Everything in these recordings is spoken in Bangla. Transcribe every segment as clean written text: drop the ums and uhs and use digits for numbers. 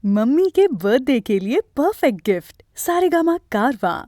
मम्मी के बर्थडे के लिए परफेक्ट गिफ्ट सारेगामा कारवां।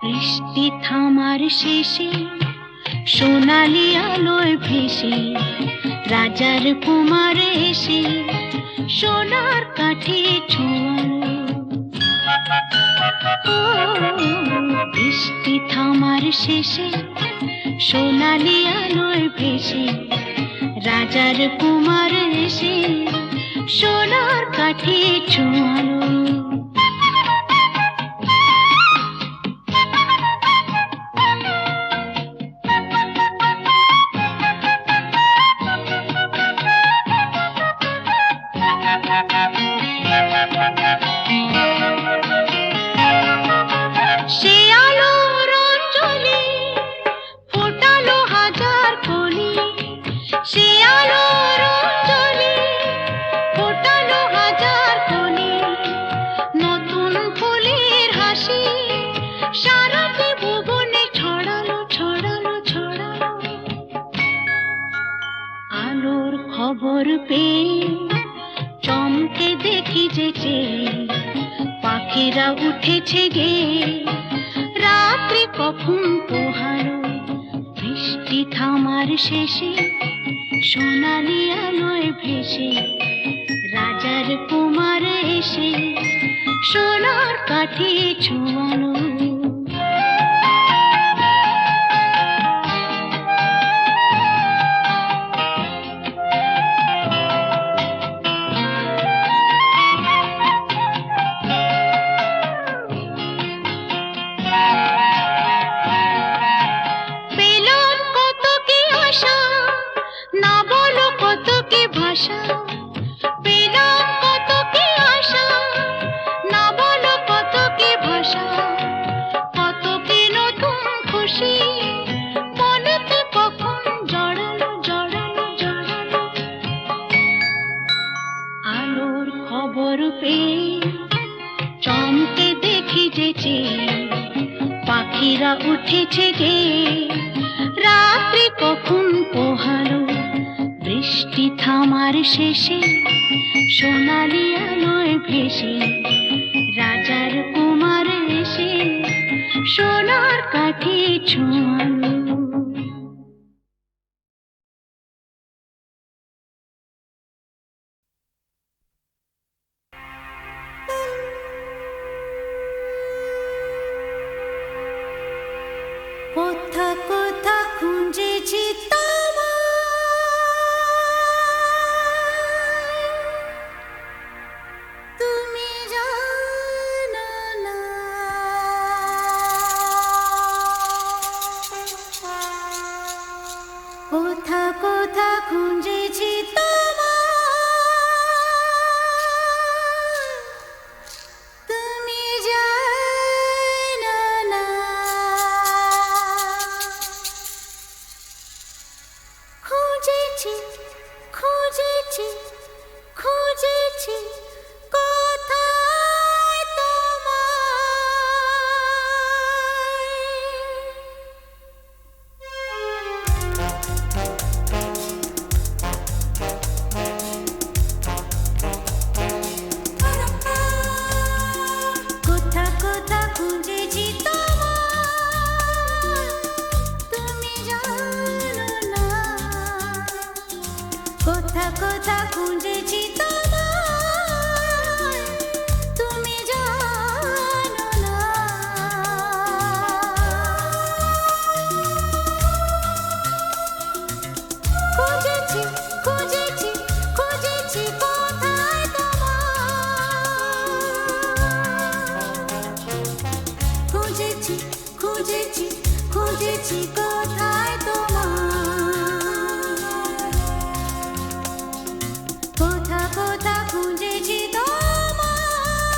বৃষ্টি থামার শেষে সোনালি আলোয় ভেসে রাজার কুমার এসে সোনার কাঠে ছোঁয়ালো। বৃষ্টি থামার শেষে সোনালি আলোয় ভেসে রাজার কুমার এসে সোনার কাঠে ছোঁয়ালো। সে আলোর অঞ্জলি ফোটালো হাজার কলি, সে আলোর অঞ্জলি ফোটালো হাজার কলি, নতুন ফুলের হাসি সারাটি ভুবনে ছড়ালো ছড়ালো ছড়ালো। আলোর খবর পেয়ে চমকে দেখি যেচে পাখিরা উঠেছে গে, রাত্রি কখন পোহালো। বৃষ্টি থামার শেষে সোনালি আলোয় ভেসে রাজার কুমার এসে সোনার কাঠে ছোঁয়ালো। পেলাম কত কি আশা, না বলো কত কি ভাষা, কত কি নতুন খুশি মনেতে কখন জড়ালো জড়ালো জড়ালো। আলোর খবর পেয়ে চমকে দেখি যেচে পাখিরা উঠেছে গে, রাত্রি কখন পোহালো। বৃষ্টি থামার শেষে সোনালি আলোয় ভেসে রাজার কুমার এসে সোনার কাঠে ছোঁয়ালো। কোথা কোথা খুঁজেছি কোথা কোথা খুঁজেছি তুমি জানো না। খুঁজেছি খুঁজেছি খুঁজেছি কোথায় কোথা কোথা খুঁজেছি তোমায় তুমি জানো না। খুঁজেছি খুঁজেছি খুঁজেছি কোথায় তোমায়, খুঁজেছি খুঁজেছি খুঁজেছি কোথায় তোমায়, কোথা কোথা খুঁজেছি তোমায়।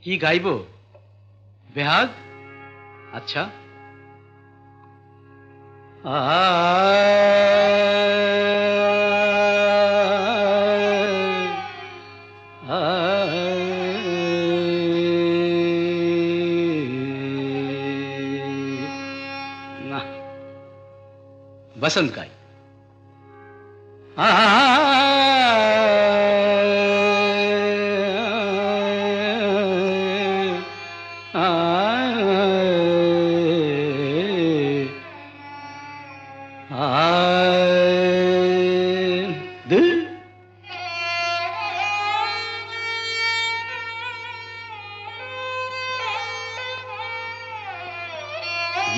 কি গাইবো? বেহাগ? আচ্ছা। না, বসন্ত গাই।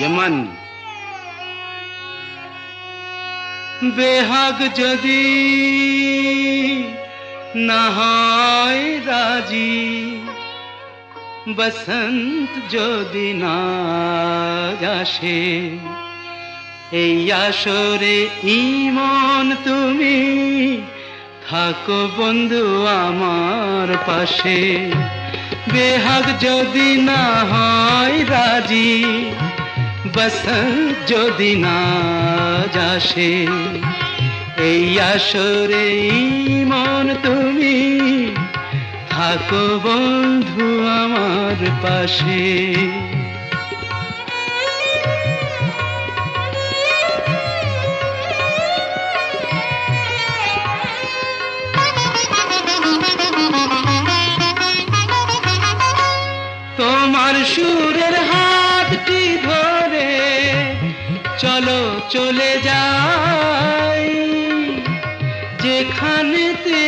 यमन बेहाग जदि ना হয় রাজি, বসন্ত যদি না আসে, এই আসরে ইমন তুমি থাকো বন্ধু আমার পাশে। বেহাগ যদি না হয় রাজি, বসন্ত যদি না আসে, এই আসরে ইমন তুমি থাকো বন্ধু আমার পাশে। তোমার সুরের হাতটি ধরে চলো চলে যাই, যেখানেতে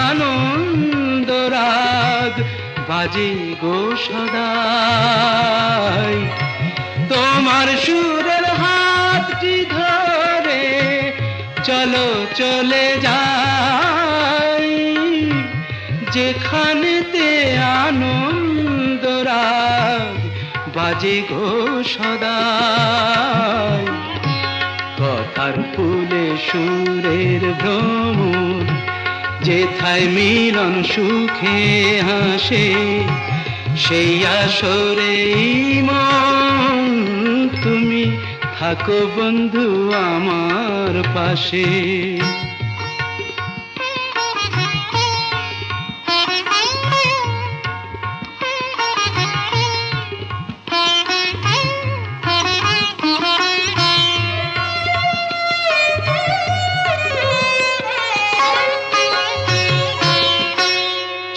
আনন্দ রাগ বাজে গো সদাই। তোমার সুরের হাতটি ধরে চলো চলে যাই, যেখানেতে আনন্দ রাগ বাজে গো সদাই। কথার ফুলে সুরের ভ্রমর, যেথায় মিলন সুখে হাসে, সেই আসরে মন তুমি থাকো বন্ধু আমার পাশে।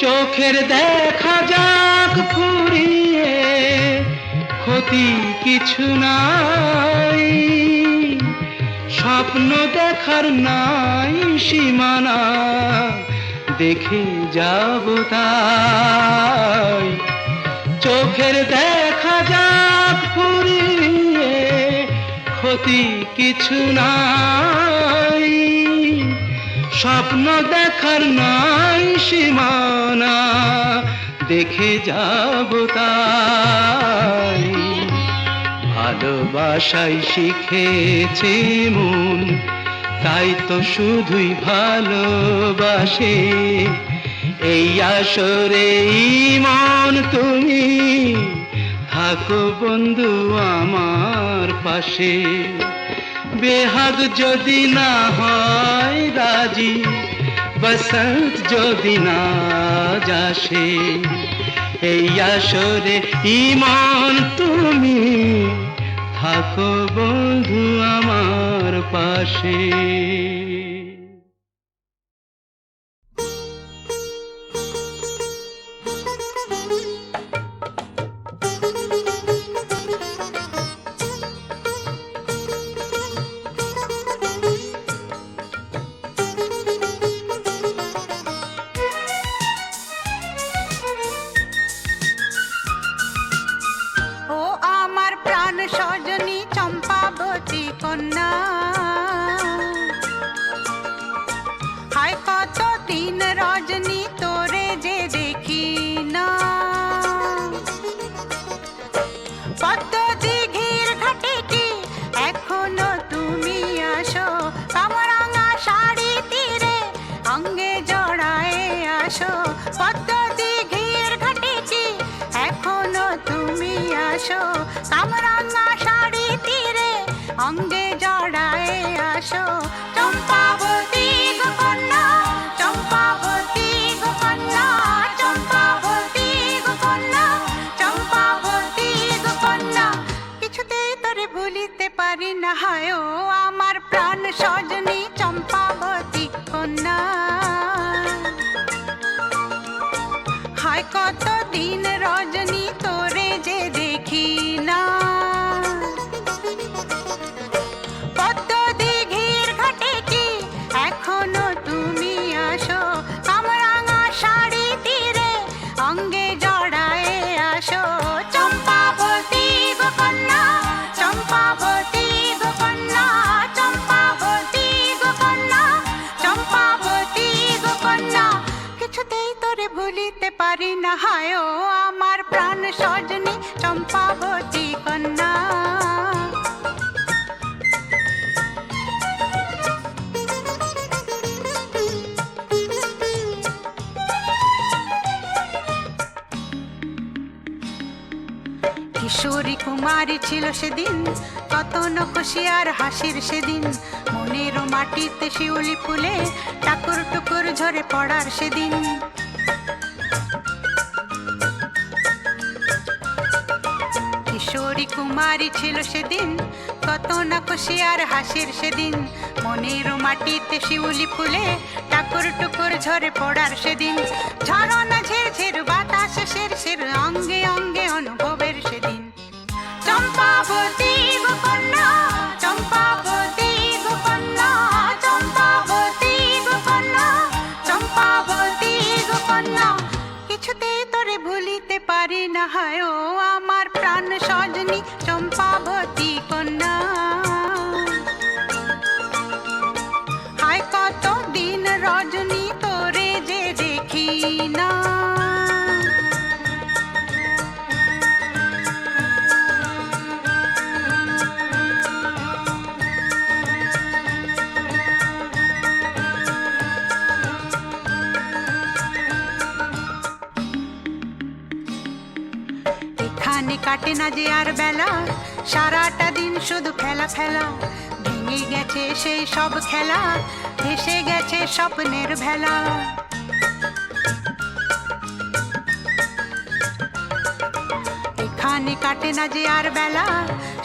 চোখের দেখা যাক ফুরিয়ে, ক্ষতি কিছু নাই, স্বপ্ন দেখার নাই সীমানা, দেখে যাব তাই। চোখের দেখা যাক ফুরিয়ে, ক্ষতি কিছু নাই, স্বপ্ন দেখার নাই সীমানা, দেখে যাব তাই। ভালোবাসাই শিখেছে মন, তাই তো শুধুই ভালোবাসে, এই আসরে মন তুমি থাকো বন্ধু আমার পাশে। বেহাগ যদি না হয় রাজি, বসন্ত যদি না আসে, এই আসরে ইমন তুমি থাকো বন্ধু আমার পাশে। কামরাঙা শাড়ি তীরে অঙ্গে জড়ায় আসো চম্পাবতী গো কন্যা চম্পাবতী গো কন্যা চম্পাবতী গো কন্যা চম্পাবতী গো কন্যা কিছুতেই তোরে ভুলিতে পারি না হায় ও আমার প্রাণ সজনী চম্পাবতী কন্যা হায় কতদিন রজনী তোরে যে দেখি না পদ্ম দিঘির ঘাটে কি এখনো তুমি আসো কামরাঙা শাড়ি তীরে অঙ্গে জড়ায় আসো চম্পাবতী গো কন্যা চম্পাবতী গো কন্যা চম্পাবতী গো কন্যা চম্পাবতী গো কন্যা কিছুতেই তোরে ভুলিতে পারি না হায় ও আমার প্রাণ সজনী চম্পাবতী কন্যা কিশোরী কুমারী ছিল সেদিন কত খুশি আর হাসির সেদিন মনেরও মাটিতে শিউলি ফুলে টাকুর টুকুর ঝরে পড়ার সেদিন কিশোরী কুমারী ছিল সেদিন কত খুশি আর হাসির সেদিন মনেরও মাটিতে শিউলি ফুলে টাকুর টুকুর ঝরে পড়ার সেদিন ঝরনা ঝিরঝির বাতাস শিরশির অঙ্গে অঙ্গে অনুভবের সেদিন চম্পাবতী গো কন্যা চম্পাবতী গো কন্যা চম্পাবতী গো কন্যা চম্পাবতী গো কন্যা কিছুতেই তোরে ভুলিতে পারি না হায় ও আমার প্রাণ সজনী চম্পাবতী কন্যা হায় কতদিন রজনী তোরে যে দেখি না এখানে কাটে না যে আর বেলা সারাটা দিন শুধু খেলা খেলা ভেঙে গেছে সেই সব খেলা ভেসে গেছে স্বপ্নের ভেলা এখানে কাটে না যে আর বেলা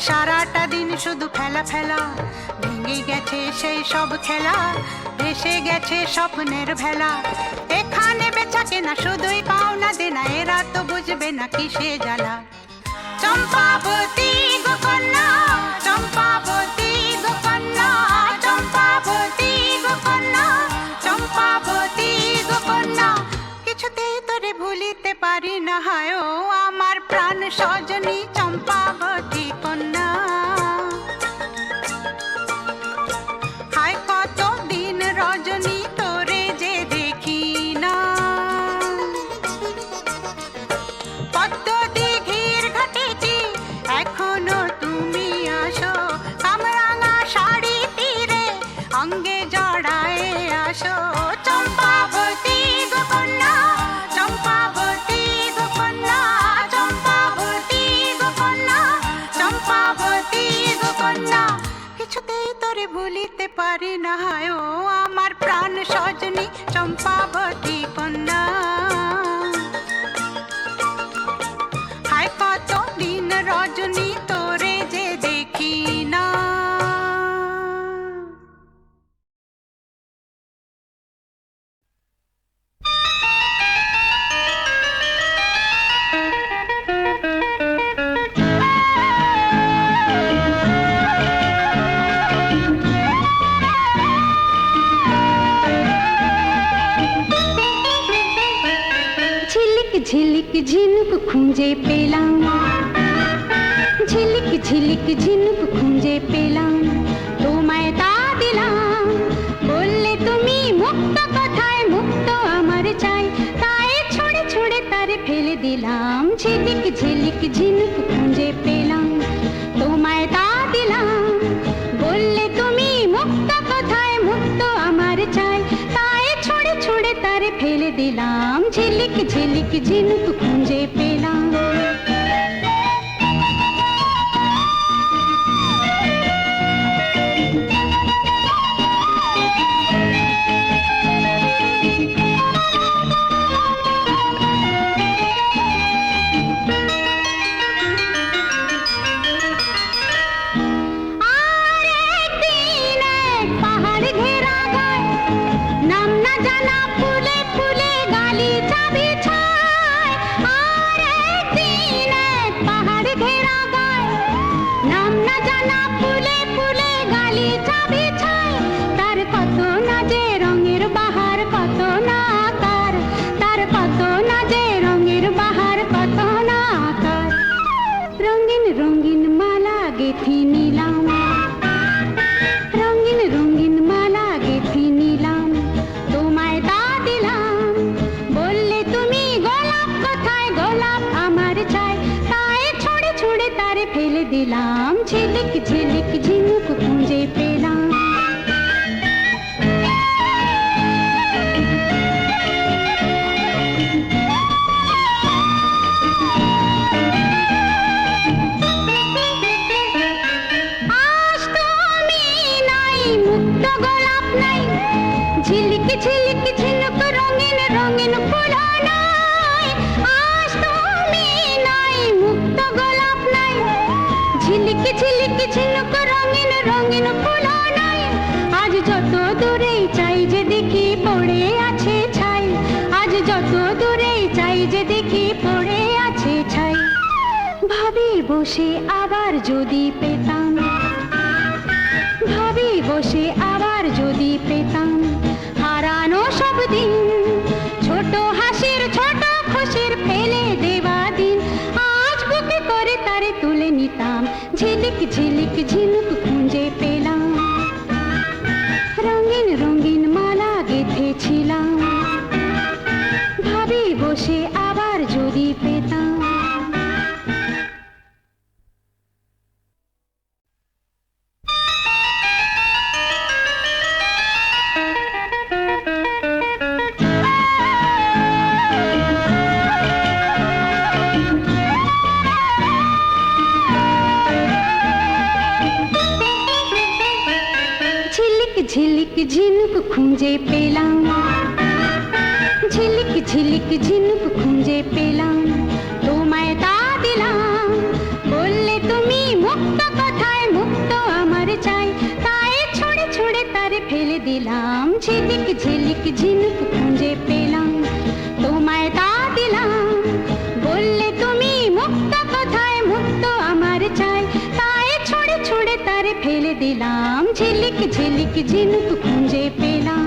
সারাটা দিন শুধু খেলা ফেলা ভেঙে গেছে সেই সব খেলা ভেসে গেছে স্বপ্নের ভেলা এখানে বেচা কেনা শুধুই পাওনা দেনা এরা তো বুঝবে না কিসে জ্বালা চম্পাবতী গো কন্যা চম্পাবতী গো কন্যা চম্পাবতী গো কন্যা চম্পাবতী গো কন্যা কিছুতেই তোরে ভুলিতে পারি না হায় ও আমার প্রাণ সজনী চম্পাবতী কন্যা হায় কতদিন রজনী তোরে যে দেখি না পদ্ম দিঘির ঘাটে কি এখনো তুমি আসো কামরাঙা শাড়ি তীরে অঙ্গে জড়ায় আসো চম্পাবতী গো কন্যা চম্পাবতী গো কন্যা চম্পাবতী গো কন্যা চম্পাবতী গো কন্যা কিছুতেই তোরে ভুলিতে পারি না হায় ও আমার প্রাণ সজনী চম্পাবতী কন্যা হায় কতদিন রজনী তোরে যে দেখি না ঝিলিক ঝিনুক খুঁজে পেলাম ঝিলিক ঝিলিক ঝিনুক খুঁজে পেলাম তোমায় তা দিলাম বললে তুমি মুক্ত কথায় মুক্ত আমার চাই তাই ছড়ে ছড়ে তারে ফেলে দিলাম ঝিলিক ঝিলিক ঝিনুক খুঁজে পেলাম তোমায় তা দিলাম বললে তুমি মুক্ত কথায় মুক্ত আমার চাই তাই ছড়ে ছড়ে তারে ফেলে দিলাম ঝিলিক ঝিলিক ঝিনুক খুঁজে পেলাম ফেলে দিলাম, ঝিলিক ঝিলিক ঝিনুক খুঁজে পেলাম। আজ তুমি নাই, মুক্ত গোলাপ নাই, ঝিলিক ঝিলিক ঝিনুক রঙিন রঙিন ফুল নাই। আজ তুমি নাই, মুক্ত গোলাপ নাই, ঝিলিক ঝিলিক ঝিনুক রঙিন রঙিন ফুল নাই। আজ যত দূরেই চাই যে দেখি পড়ে আছে ছাই, আজ যত দূরেই চাই যে দেখি পড়ে আছে ছাই। ভাবি বসে আবার যদি পেতাম, ভাবি বসে আবার যদি পেতাম হারানো সব দিন, ছোট হাসির ছোট খুশির ফেলে দেওয়া দিন। আজ বুকে করে তারে তুলে নিতাম, ঝিলিক ঝিলিক ঝিনুক খুঁজে পেলাম। রঙিন রঙিন মালা গেঁথেছিলাম, ভাবি বসে আবার যদি পেতাম। ঝিলিক ঝিনুক খুঁজে পেলাম, ঝিলিক ঝিলিক ঝিনুক খুঁজে পেলাম, তোমায় তা দিলাম। বললে তুমি মুক্ত কথায়, মুক্ত আমার চাই, তাই ছুঁড়ে ছুঁড়ে তারে ফেলে দিলাম। ঝিলিক ঝিলিক ঝিনুক খুঁজে পেলাম, তোমায় তা দিলাম। বললে তুমি মুক্ত কথায়, মুক্ত আমার চাই, তাই ছুঁড়ে ছুঁড়ে তারে ফেলে দিলাম। ঝিলিক ঝিলিক ঝিনুক খুঁজে পেলাম।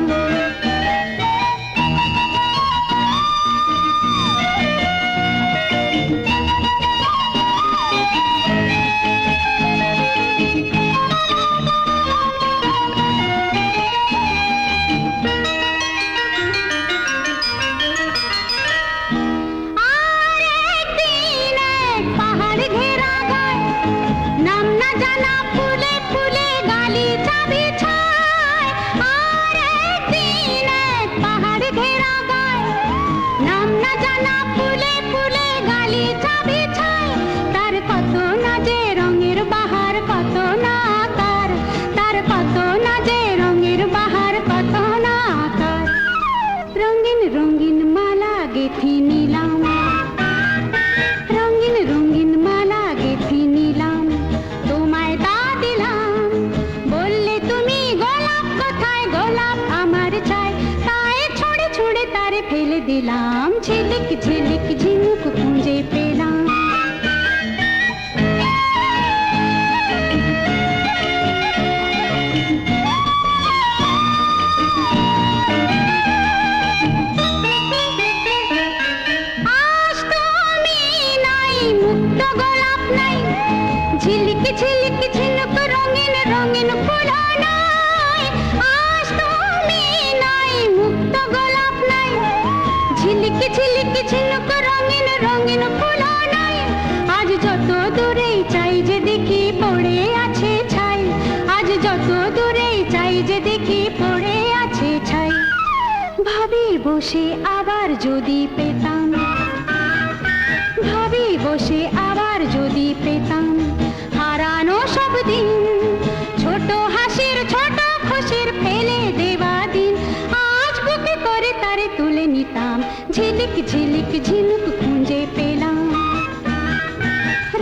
রঙিন মালা গেঁথে নিলাম, রঙিন রঙিন মালা গেঁথে নিলাম, তোমায় তা দিলাম। বললে তুমি গোলাপ কোথায়, গোলাপ আমার চাই, তাই ছুঁড়ে ছুঁড়ে তারে ফেলে দিলাম। ঝিলিক ঝিলিক ঝিনুক খুঁজে পেলাম। ঝিলিক ঝিলিক ঝিনুক রঙিন রঙিন ফুল নাই। আজ তুমি নাই, মুক্ত গোলাপ নাই, ঝিলিক ঝিলিক ঝিনুক রঙিন রঙিন ফুল নাই। আজ যত দূরেই চাই যে দেখি পড়ে আছে ছাই, আজ যত দূরেই চাই যে দেখি পড়ে আছে ছাই। ভাবি বসে আবার যদি পেতাম, ভাবি বসে আবার যদি পেতাম হারানো সব দিন, ছোট হাসির ছোট খুশির ফেলে দেওয়া দিন। আজ বুকে করে তারে তুলে নিতাম, ঝিলিক ঝিলিক ঝিনুক খুঁজে পেলাম।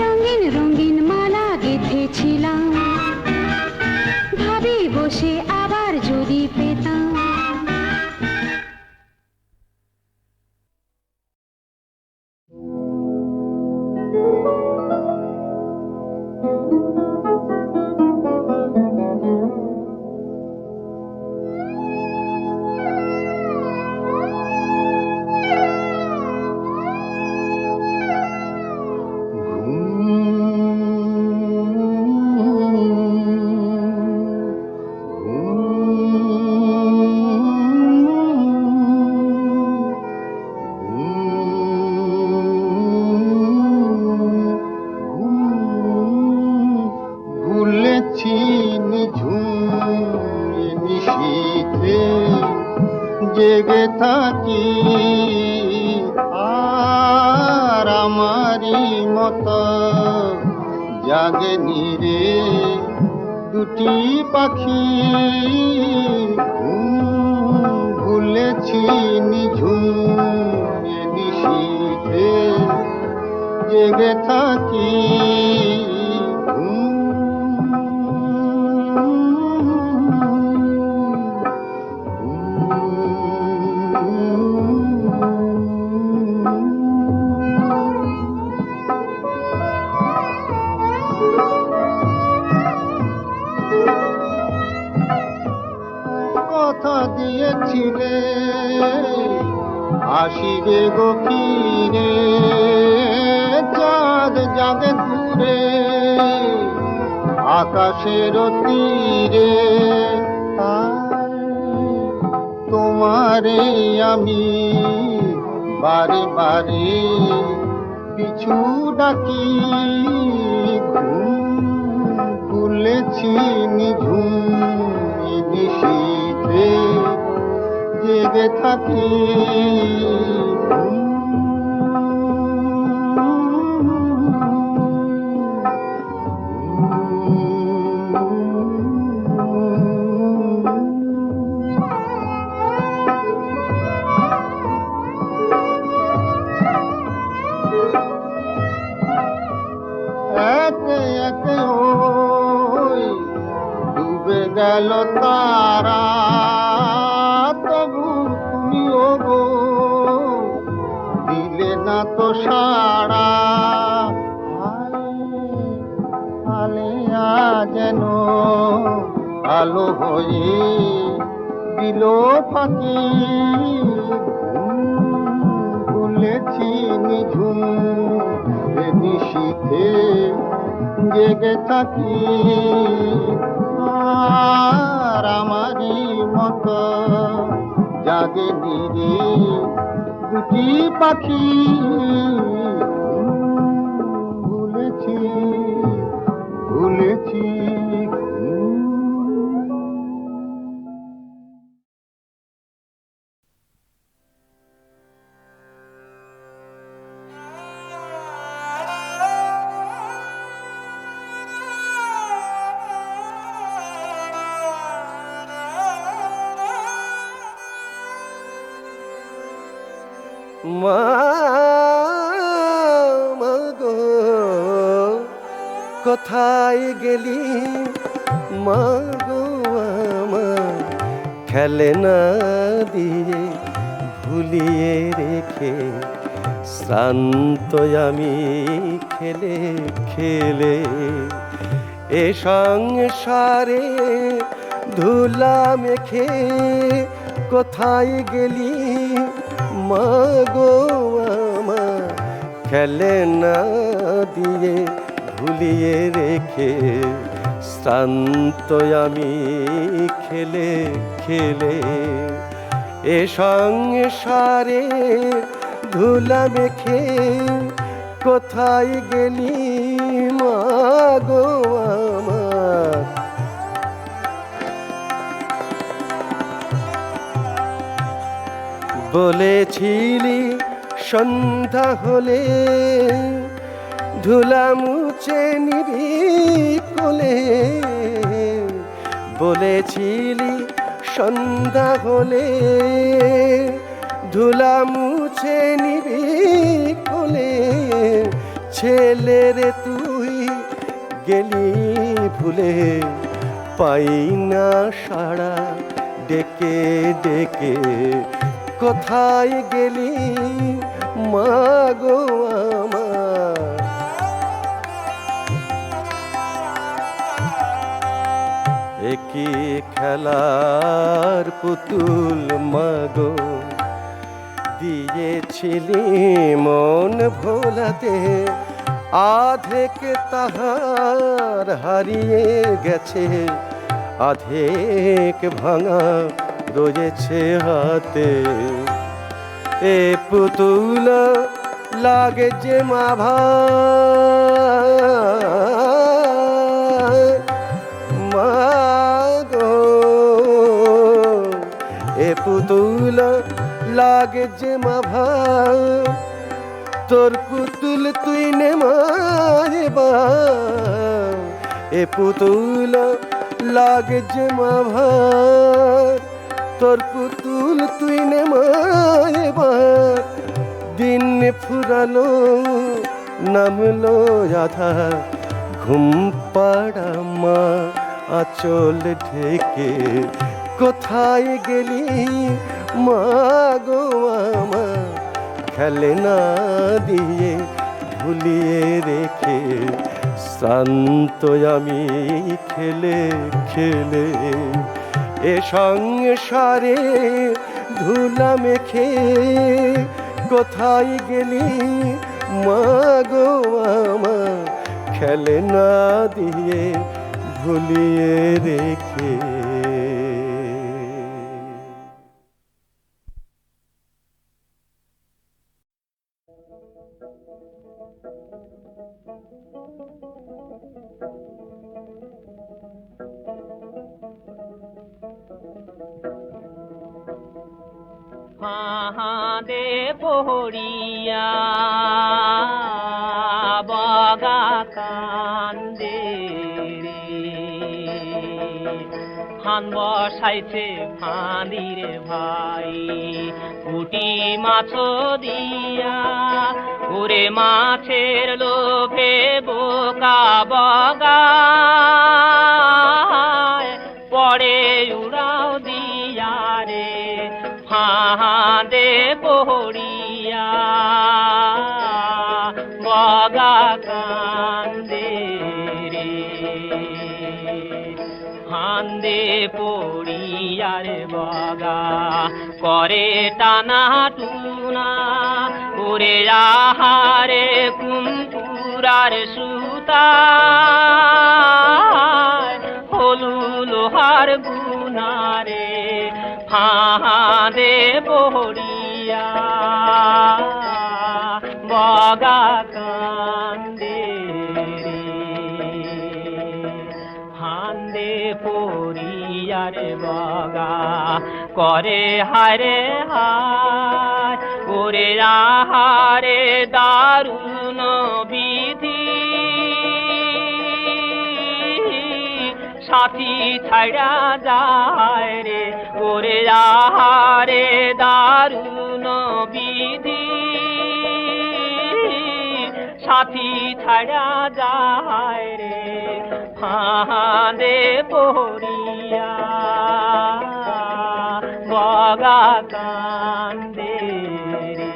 রঙিন রঙিন মালা গেঁথেছিলাম, ভাবি বসে আবার যদি পেতাম। থাকি আর আমারই মতো জাগেনি রে দুটি পাখি ভুলেছি নিঝুম নিশীথে জেগে থাকি কথা দিয়েছিলে আসিবে গো ফিরে চাঁদ যাবে দূরে আকাশের তীরে তাই তোমারে আমি বারে বারে পিছু ডাকি ভুলেছি নিঝুম নিশীথে জেগে থাকি একে একে ওই ডুবে গেল তারা তবু তুমিও গো দিলে না তো সাড়া আলেয়া যেন আলো হয়ে দিল ফাঁকি ভুলেছি নিঝুম নিশীথে জেগে থাকি আর আমারই মতো জাগে দিরে দুটি পাখি ভুলেছি ভুলেছি মা গো কোথায় গেলি মা গো আমার খেলনা দিয়ে ভুলিয়ে রেখে শ্রান্ত আমি খেলে খেলে এ সংসারে ধুলা মেখে কোথায় গেলি মা গো আমার খেলনা দিয়ে ভুলিয়ে রেখে শ্রান্ত আমি খেলে খেলে এ সংসারে ধুলা মেখে কোথায় গেলি মা গো আমার বলেছিলি সন্ধ্যা হলে ধুলা মুছে নিবি কোলে বলেছিলি সন্ধ্যা হলে ধুলা মুছে নিবি কোলে ছেলেরে তুই গেলি ভুলে পাই না সাড়া ডেকে ডেকে কোথায় গেলি মা গো আমার একই খেলার পুতুল মা গো দিয়েছিলি মন ভোলাতে আধেক তাহার হারিয়ে গেছে আধেক ভাঙা রয়েছে হাতে এ পুতুল লাগে যে মা ভাই মা গো এ পুতুল লাগে যে মা ভার তোর পুতুল তুই নে মারে বার এ পুতুল লাগে যে মা ভার তোর পুতুল তুই নে মারে বার দিন ফুরালো নামলো রাধা ঘুম পাড়া মা আঁচল ঢেকে কোথায় গেলি মা গো আমার খেলনা দিয়ে ভুলিয়ে রেখে শ্রান্ত আমি খেলে খেলে এ সংসারে ধুলা মেখে কোথায় গেলি মা গো আমার খেলনা দিয়ে ভুলিয়ে রেখে ফাঁদে পড়িয়া বগা কান্দে ফান বসাইছে ফাঁদিরে ভাই পুটি মাছ দিয়া ওরে মাছের লোভে বোকা বগা পড়ে উড়াও দিয়া রে ফাঁদে পড়িয়া বগা কান্দে রে ফাঁদে পড়িয়া রে বগা করে টানা টুনা ওরে আহারে কুমকুরার সুতা হলু লোহার গুনারে ফাঁদে পড়িয়া বগা কান্দে রে ফাঁদে পড়িয়া রে বগা করে হারে হায় ওরে আহারে দারুণ বিধি সাথী ছাড়া যায় রে ওরে আহারে দারুণ বিধি সাথী ছাড়া যায় রে ফাঁদে পড়িয়া বগা কান্দে রে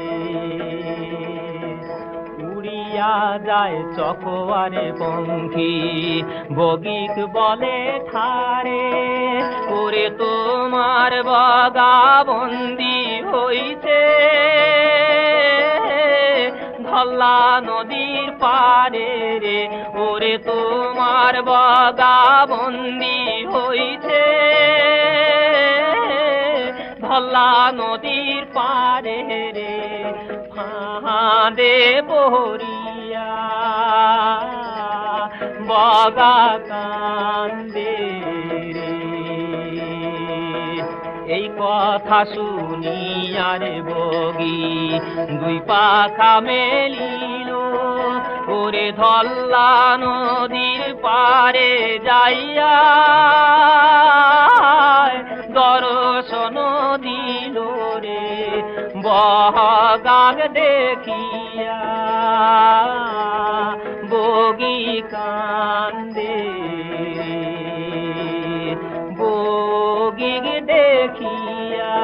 উড়িয়া যায় চকোয়ারে পঙ্খী বগিক বলে ঠারে ওরে তোমার বগা বন্দি হইছে ধল্লা নদীর পারে রে ওরে তোমার বগা বন্দি হইছে ধল্লা নদীর পারে রে ফাঁদে পড়িয়া বগা কান্দে রে এই কথা শুনিয়া রে বগি দুই পাখা মেলিল ওরে ধল্লা নদীর পারে যাইয়া দর্শন দিল রে বগাগ দেখিয়া বগি কান্দে বগি দেখিয়া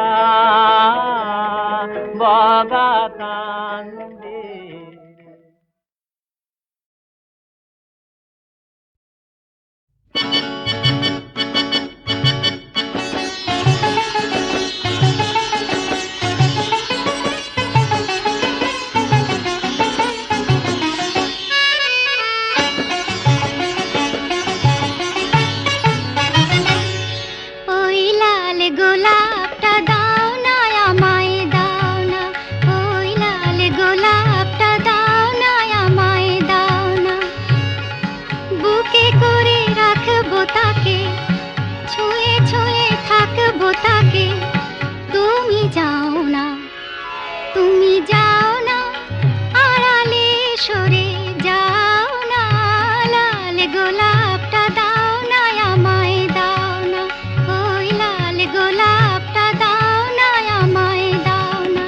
বগা কান্দে গোলাপটা দাও না আমায় দাও না, ওই লাল গোলাপটা দাও না আমায় দাও না।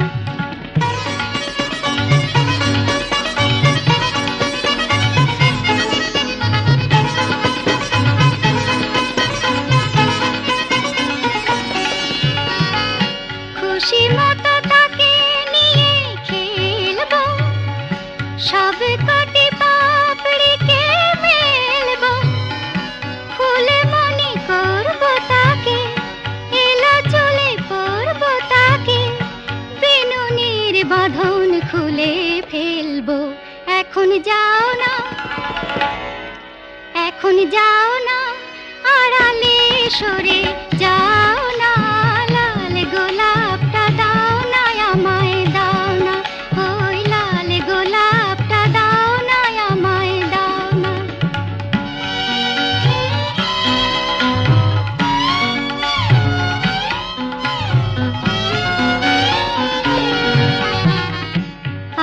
খুশি মতো তাকে নিয়ে খেলবো, সব কটি পাপড়িকে মেলবো, ফুলে মনে করবো তাকে, এলো চলে পড়বো তাকে, বিনুনির বাঁধন খুলে ফেলবো। এখন যাও না, এখন যাও না, আড়ালে সরে যাও না, লাল গোলাপটা দাও না আমায় দাও না, ওই লাল গোলাপটা দাও না আমায় দাও না।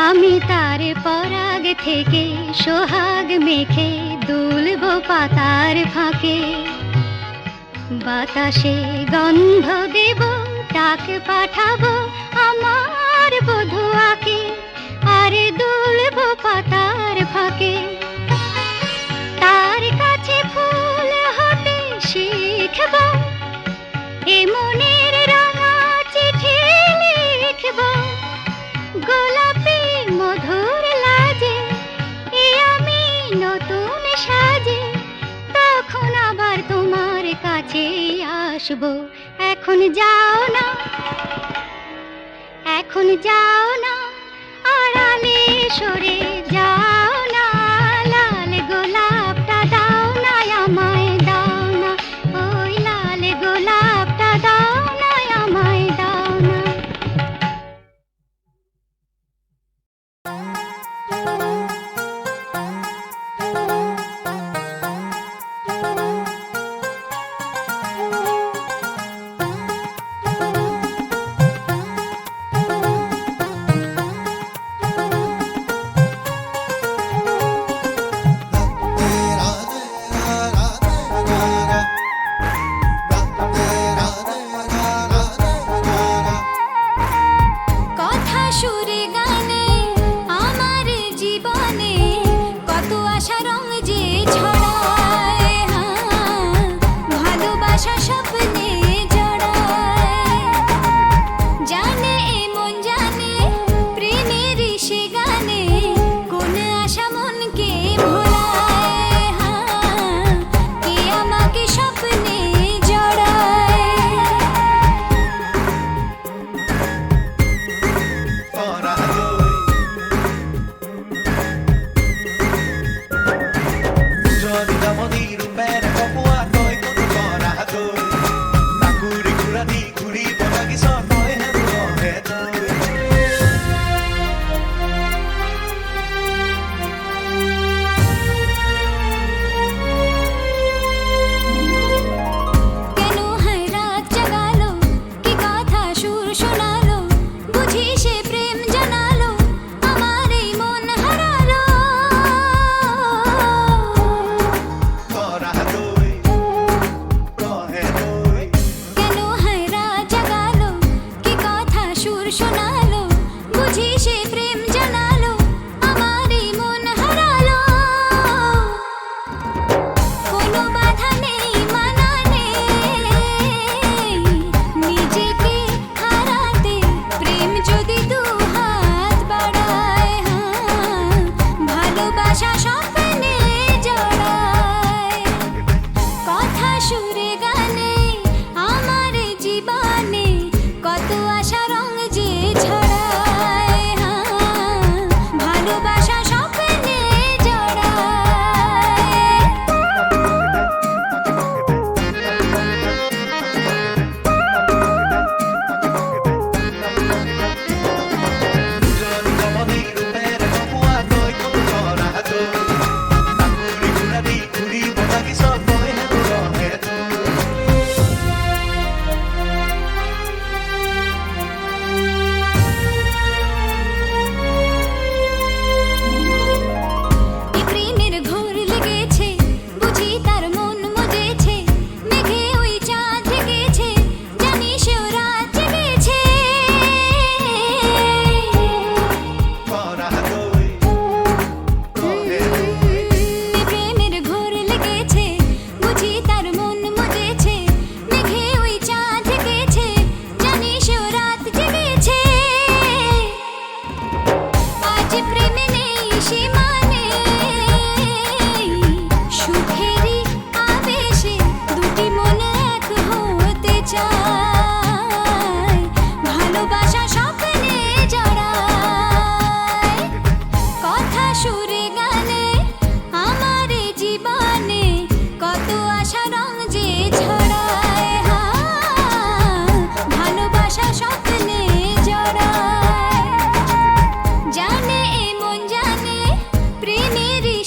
আমি তার পরাগ থেকে সোহাগ মেখে দুলবো পাতার ফাঁকে, বাতাসে গন্ধ দেব, ডাক পাঠাবো আমার বধুয়াকে, আরে দুলবো পাতার ফাঁকে। তার কাছে ফুল হতে শিখবো, এ মনের রাঙা চিঠি লিখবো, গোলাপি মধুর লাজে এ আমি নতুন সাজে, তখন আবার তোমার কাছে আসবো। এখন যাও না, এখন যাও না, আড়ালে সরে যাও না, লাল গোলাপটা দাও না আমায় দাও না, ওই লাল গোলাপটা দাও না আমায় দাও না। কথা সুরে গানে আমার জীবনে কত আশা রং যে ছড়ায়, ভালোবাসা স্বপ্নে জড়ায়, জানে এমন জানে প্রেমের সে গানে কোন আশা মনকে ভোলায়, কে আমাকে স্বপ্নে জড়ায়।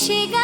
ভেসে গেল